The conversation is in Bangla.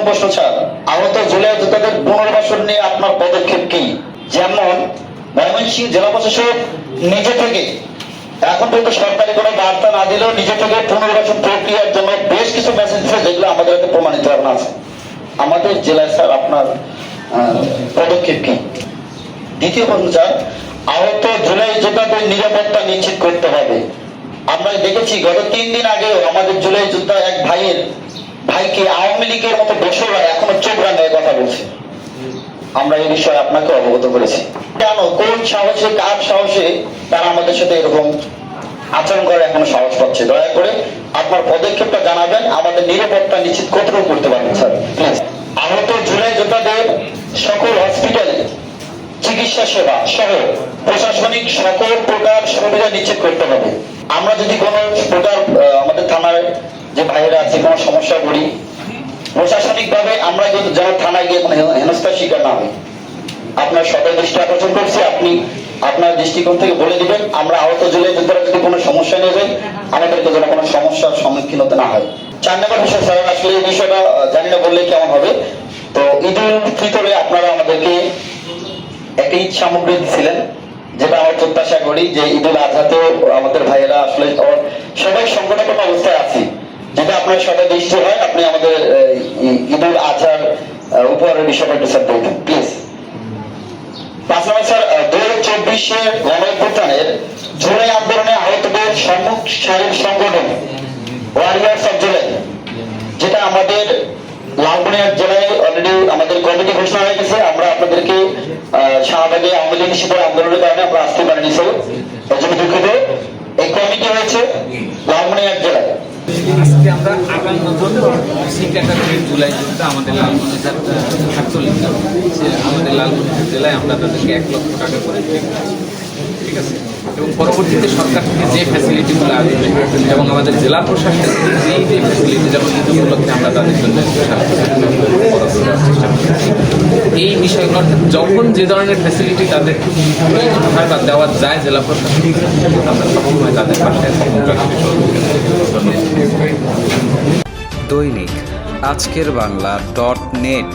প্রশ্ন স্যার, আহত জুলাই যোদ্ধাদের পুনর্বাসন নিয়ে আপনার পদক্ষেপ কি? যেমন ময়মনসিংহ জেলা প্রশাসক নিজে থেকে এখন পর্যন্ত সরকারি কোনো বার্তা না দিলেও নিজে থেকে পুনর্বাসন প্রক্রিয়ার জন্য বেশ কিছু মেসেজ দিচ্ছে, যেগুলো আমাদের একটা প্রমাণিত আছে। আমাদের জেলায় স্যার আপনার পদক্ষেপ কি? দ্বিতীয় প্রশ্ন স্যার, আহত জুলাই যোদ্ধাদের নিরাপত্তা নিশ্চিত করতে হবে। আমরা দেখেছি গত 3 দিন আগেও আমাদের জুলাই যোদ্ধা এক ভাইকে আওয়ামী লীগের মতো দোষরা এখনো চোখ রাঙায় কথা বলছে। আমরা এই বিষয়ে আপনাকে অবগত করেছি। কেন, কোন সাহসে, কার সাহসে তারা আমাদের সাথে এরকম আচরণ করে এখনো সাহস পাচ্ছে? দয়া করে আপনার পদক্ষেপটা জানাবেন, আমাদের নিরাপত্তা নিশ্চিত কতটুকু করতে পারবেন স্যার প্লিজ। আহত জুলাই যোদ্ধাদের সকল হসপিটালে চিকিৎসা সেবা সহ প্রশাসনিক সকল প্রকার সুবিধা নিশ্চিত করতে হবে। আমরা যদি কোনো প্রকার আমাদের থানার যে ভাইয়েরা আছে কোনো সমস্যা করি, প্রশাসনিক ভাবে আমরা কিন্তু যেন থানায় গিয়ে কোনো হেনস্থার শিকার না হই। আপনার সদয় দৃষ্টি আকর্ষণ করছি, আপনি আপনার দৃষ্টিকোণ থেকে বলে দিবেন আমরা আহত জেলায় যদি কোনো সমস্যা নিয়ে যাই, আমাদেরকে যেন কোনো সমস্যার সম্মুখীন হতে না হয়। 4 নম্বর বিষয় স্যার, আসলে এই বিষয়টা জানি না বললে কেমন হবে। তো ঈদুল ফিতরে আপনারা আমাদেরকে একটা ঈদ সামগ্রী দিয়েছিলেন, যেটা আমরা প্রত্যাশা করি যে ঈদুল আজহাতেও আমাদের ভাইয়েরা আসলে সবাই সংগঠন অবস্থায় আছি, যেটা আপনার সবাই দৃষ্টি হয়, আপনি আমাদের ঈদুল আজহার উপহারের বিষয়টা একটু স্যার বলবেন প্লিজ। 5 নম্বর স্যার, 2024-এর গণঅভ্যুত্থানের জুলাই আন্দোলনে আহতদের সম্মুখ সারির সংগঠন ওয়ারিয়ার্স অফ জুলাই, যেটা আমাদের লালমনিরহাট জেলায় অলরেডি আমাদের কমিটি ঘোষণা হয়ে গেছে। আমরা আপনাদেরকে শাহবাগে আওয়ামী লীগ নিষিদ্ধ আন্দোলনের কারণে আমরা আসতে পারিনি স্যার, এর জন্য দুঃখিত। এই কমিটি হয়েছে লালমনিরহাট জেলায়। আজকে আমরা 58 জন সেক্রেটারি জুলাই যোদ্ধা আমাদের লালমনিরহাট ছাত্রলীগ, আমাদের লালমনিরহাট জেলায় আমরা তাদেরকে 1 লক্ষ টাকা করে ঠিক আছে, এবং পরবর্তীতে সরকার থেকে যে ফ্যাসিলিটিগুলো আসবে এবং আমাদের জেলা প্রশাসনের যে ফ্যাসিলিটি, যেমন ঈদ উপলক্ষে আমরা তাদের জন্য চেষ্টা করছি। এই বিষয়গুলো যখন যে ধরনের ফ্যাসিলিটি তাদের বা দেওয়া যায় জেলা প্রশাসন, আমরা সবসময় তাদের পাশে দৈনিক আজকের বাংলা .net